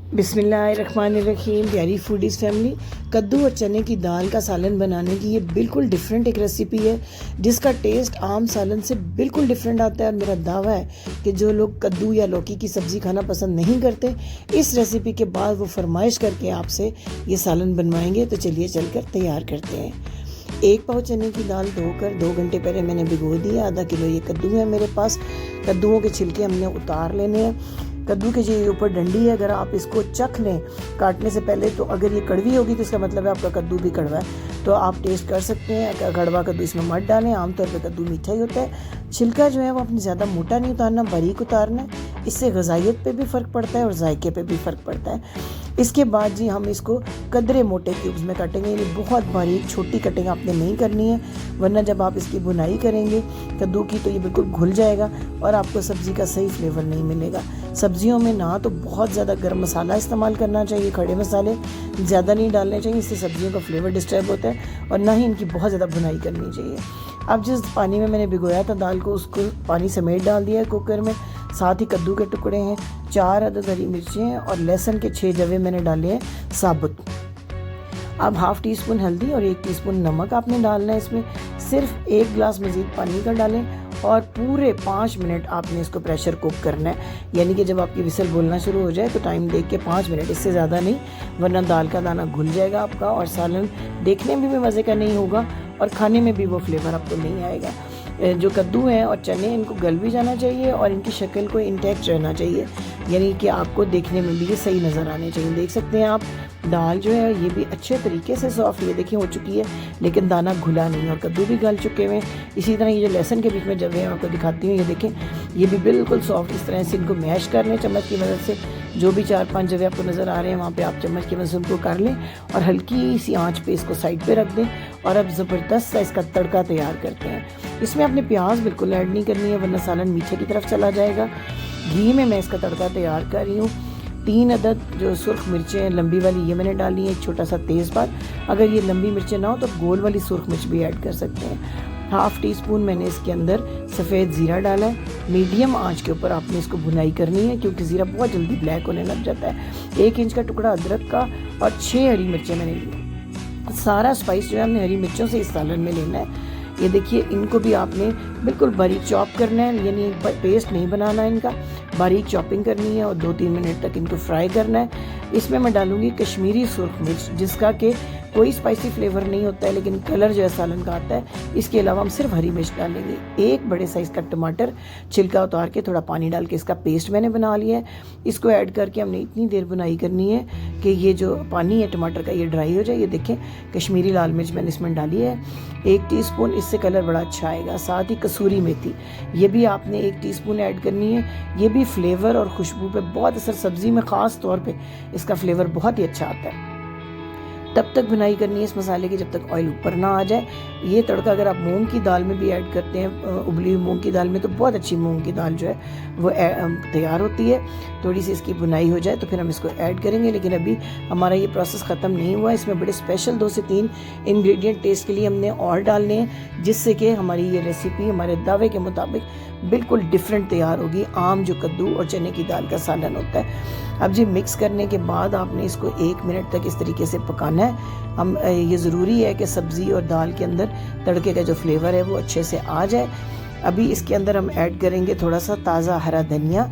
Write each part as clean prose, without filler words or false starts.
बिस्मिल्लाहिर्रहमानिर्रहीम। प्यारी foodies family, कद्दू और चने की दाल का सालन बनाने की ये बिल्कुल डिफरेंट एक रेसिपी है जिसका टेस्ट आम सालन से बिल्कुल डिफरेंट आता है। और मेरा दावा है कि जो लोग कद्दू या लौकी की सब्ज़ी खाना पसंद नहीं करते, इस रेसिपी के बाद वो फरमाइश करके आपसे ये सालन बनवाएंगे। तो चलिए चलकर तैयार करते हैं। 1 पाव चने की दाल धोकर 2 घंटे पहले मैंने भिगो दिया। आधा किलो ये कद्दू है मेरे पास। कद्दूओं के छिलके हमने उतार लेने हैं। कद्दू के जो ऊपर डंडी है, अगर आप इसको चख लें काटने से पहले, तो अगर ये कड़वी होगी तो इसका मतलब है आपका कद्दू भी कड़वा है। तो आप टेस्ट कर सकते हैं। कड़वा कद्दू इसमें मत डालें, आमतौर पे कद्दू मीठा ही होता है। छिलका जो है वो अपने ज़्यादा मोटा नहीं उतारना, बारीक उतारना है। इससे ग़िज़ाइयत पे भी फ़र्क पड़ता है और जायके पे भी फ़र्क पड़ता है। इसके बाद जी हम इसको कदरे मोटे क्यूब्स में काटेंगे, यानी बहुत बारीक छोटी कटिंग आपने नहीं करनी है, वरना जब आप इसकी बुनाई करेंगे कद्दू की तो ये बिल्कुल घुल जाएगा और आपको सब्ज़ी का सही फ्लेवर नहीं मिलेगा। सब्जियों में ना तो बहुत ज़्यादा गर्म मसाला इस्तेमाल करना चाहिए, खड़े मसाले ज़्यादा नहीं डालने चाहिए, इससे सब्जियों का फ्लेवर डिस्टर्ब होता है। और ना ही इनकी बहुत ज़्यादा बुनाई करनी चाहिए। अब जिस पानी में मैंने भिगोया था दाल को, उसको पानी समेत डाल दिया है कुकर में। साथ ही कद्दू के टुकड़े हैं, 4 अदद हरी मिर्चें हैं और लहसुन के 6 जवे मैंने डाले हैं साबुत। अब ½ टीस्पून हल्दी और 1 टीस्पून नमक आपने डालना है इसमें। सिर्फ 1 गिलास मज़ीद पानी का डालें और पूरे 5 मिनट आपने इसको प्रेशर कुक करना है। यानी कि जब आपकी विसल बोलना शुरू हो जाए तो टाइम देख के 5 मिनट, इससे ज़्यादा नहीं, वरना दाल का दाना घुल जाएगा आपका और सालन देखने में भी मज़े का नहीं होगा और खाने में भी वो फ्लेवर आपको नहीं आएगा। जो कद्दू हैं और चने, इनको गल भी जाना चाहिए और इनकी शक्ल को इंटैक्ट रहना चाहिए, यानी कि आपको देखने में भी ये सही नज़र आने चाहिए। देख सकते हैं आप, दाल जो है ये भी अच्छे तरीके से सॉफ्ट, ये देखिए हो चुकी है, लेकिन दाना घुला नहीं और कद्दू भी गल चुके हुए हैं। इसी तरह ये जो लहसुन के बीच में जवे हैं आपको दिखाती हूँ, ये देखें ये भी बिल्कुल सॉफ्ट। इस तरह से इनको मैश कर लें चम्मच की मदद से। जो भी 4-5 जवे आपको नज़र आ रहे हैं वहाँ पे आप चम्मच की मदद से उनको कर लें और हल्की सी आंच पे इसको साइड पे रख दें। और अब ज़बरदस्त सा इसका तड़का तैयार करते हैं। इसमें आपने प्याज बिल्कुल ऐड नहीं करनी है, वरना सालन मीठे की तरफ चला जाएगा। घी में मैं इसका तड़का तैयार कर रही हूँ। 3 अदद जो सुर्ख मिर्चें हैं लंबी वाली, ये मैंने डाली है। एक छोटा सा तेज़पात, अगर ये लंबी मिर्चें ना हो तो गोल वाली सुर्ख मिर्च भी ऐड कर सकते हैं। ½ टीस्पून मैंने इसके अंदर सफ़ेद ज़ीरा डाला है। मीडियम आंच के ऊपर आपने इसको भुनाई करनी है, क्योंकि ज़ीरा बहुत जल्दी ब्लैक होने लग जाता है। 1 इंच का टुकड़ा अदरक का और 6 हरी मिर्चें मैंने ली। सारा स्पाइस जो है हमने हरी मिर्चों से इस सालन में लेना है। ये देखिए, इनको भी आपने बिल्कुल बारीक चॉप करना है, यानी पेस्ट नहीं बनाना है इनका, बारीक चॉपिंग करनी है और 2-3 मिनट तक इनको फ्राई करना है। इसमें मैं डालूंगी कश्मीरी सुर्ख मिर्च, जिसका कि कोई स्पाइसी फ्लेवर नहीं होता है, लेकिन कलर जो है सालन का आता है। इसके अलावा हम सिर्फ हरी मिर्च डालेंगे। 1 बड़े साइज़ का टमाटर छिलका उतार के थोड़ा पानी डाल के इसका पेस्ट मैंने बना लिया है। इसको ऐड करके हमने इतनी देर बुनाई करनी है कि ये जो पानी है टमाटर का ये ड्राई हो जाए। ये देखें, कश्मीरी लाल मिर्च मैंने इसमें डाली है 1 टीस्पून, इससे कलर बड़ा अच्छा आएगा। साथ ही कसूरी मेथी, ये भी आपने 1 टीस्पून ऐड करनी है। ये भी फ्लेवर और खुशबू पे बहुत असर, सब्ज़ी में ख़ास तौर पे इसका फ्लेवर बहुत ही अच्छा आता है। तब तक बुनाई करनी है इस मसाले की जब तक ऑयल ऊपर ना आ जाए। ये तड़का अगर आप मूंग की दाल में भी ऐड करते हैं, उबली हुई मूंग की दाल में, तो बहुत अच्छी मूंग की दाल जो है वो तैयार होती है। थोड़ी सी इसकी बुनाई हो जाए तो फिर हम इसको ऐड करेंगे, लेकिन अभी हमारा ये प्रोसेस ख़त्म नहीं हुआ। इसमें बड़े स्पेशल 2 से 3 इंग्रेडिएंट टेस्ट के लिए हमने और डालने हैं, जिससे कि हमारी ये रेसिपी हमारे दावे के मुताबिक बिल्कुल डिफरेंट तैयार होगी, आम जो कद्दू और चने की दाल का सालन होता है। अब जी मिक्स करने के बाद आपने इसको 1 मिनट तक इस तरीके से पकाना है। हम ये ज़रूरी है कि सब्ज़ी और दाल के अंदर तड़के का जो फ्लेवर है वो अच्छे से आ जाए। अभी इसके अंदर हम ऐड करेंगे थोड़ा सा ताज़ा हरा धनिया।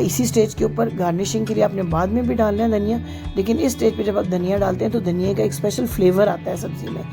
इसी स्टेज के ऊपर गार्निशिंग के लिए आपने बाद में भी डालना है धनिया, लेकिन इस स्टेज पे जब आप धनिया डालते हैं तो धनिया का एक स्पेशल फ्लेवर आता है सब्ज़ी में।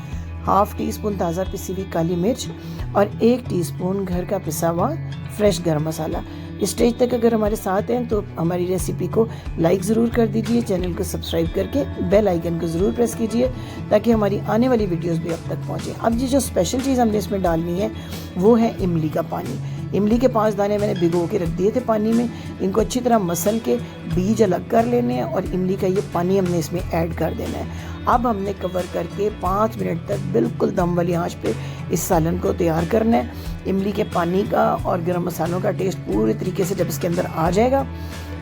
½ टीस्पून ताज़ा पिसी हुई काली मिर्च और 1 टीस्पून घर का पिसा हुआ फ्रेश गरम मसाला। इस स्टेज तक अगर हमारे साथ हैं तो हमारी रेसिपी को लाइक ज़रूर कर दीजिए, चैनल को सब्सक्राइब करके बेल आइकन को ज़रूर प्रेस कीजिए ताकि हमारी आने वाली वीडियोस भी अब तक पहुँचे। अब ये जो स्पेशल चीज़ हमने इसमें डालनी है वो है इमली का पानी। इमली के 5 दाने मैंने भिगो के रख दिए थे पानी में। इनको अच्छी तरह मसल के बीज अलग कर लेने हैं और इमली का ये पानी हमने इसमें ऐड कर देना है। अब हमने कवर करके 5 मिनट तक बिल्कुल दम वाली आंच पे इस सालन को तैयार करना है। इमली के पानी का और गरम मसालों का टेस्ट पूरी तरीके से जब इसके अंदर आ जाएगा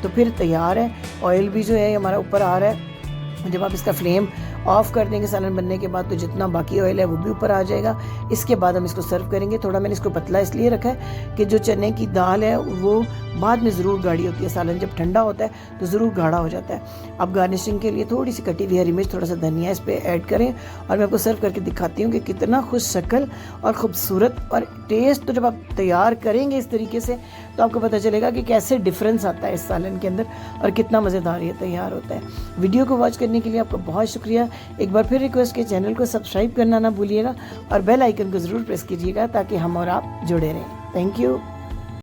तो फिर तैयार है। ऑयल भी जो है हमारा ऊपर आ रहा है। जब आप इसका फ्लेम ऑफ कर देंगे सालन बनने के बाद तो जितना बाकी ऑयल है वो भी ऊपर आ जाएगा। इसके बाद हम इसको सर्व करेंगे। थोड़ा मैंने इसको पतला इसलिए रखा है कि जो चने की दाल है वो बाद में ज़रूर गाढ़ी होती है, सालन जब ठंडा होता है तो ज़रूर गाढ़ा हो जाता है। अब गार्निशिंग के लिए थोड़ी सी कटी हुई हरी मिर्च, थोड़ा सा धनिया इस पर ऐड करें और मैं आपको सर्व करके दिखाती हूँ कि कितना खुश शक्ल और ख़ूबसूरत और टेस्ट। तो जब आप तैयार करेंगे इस तरीके से तो आपको पता चलेगा कि कैसे डिफरेंस आता है इस सालन के अंदर और कितना मज़ेदार ये तैयार होता है। वीडियो को वॉच करने के लिए आपका बहुत शुक्रिया। एक बार फिर रिक्वेस्ट के चैनल को सब्सक्राइब करना ना भूलिएगा और बेल आइकन को ज़रूर प्रेस कीजिएगा ताकि हम और आप जुड़े रहें। Thank you.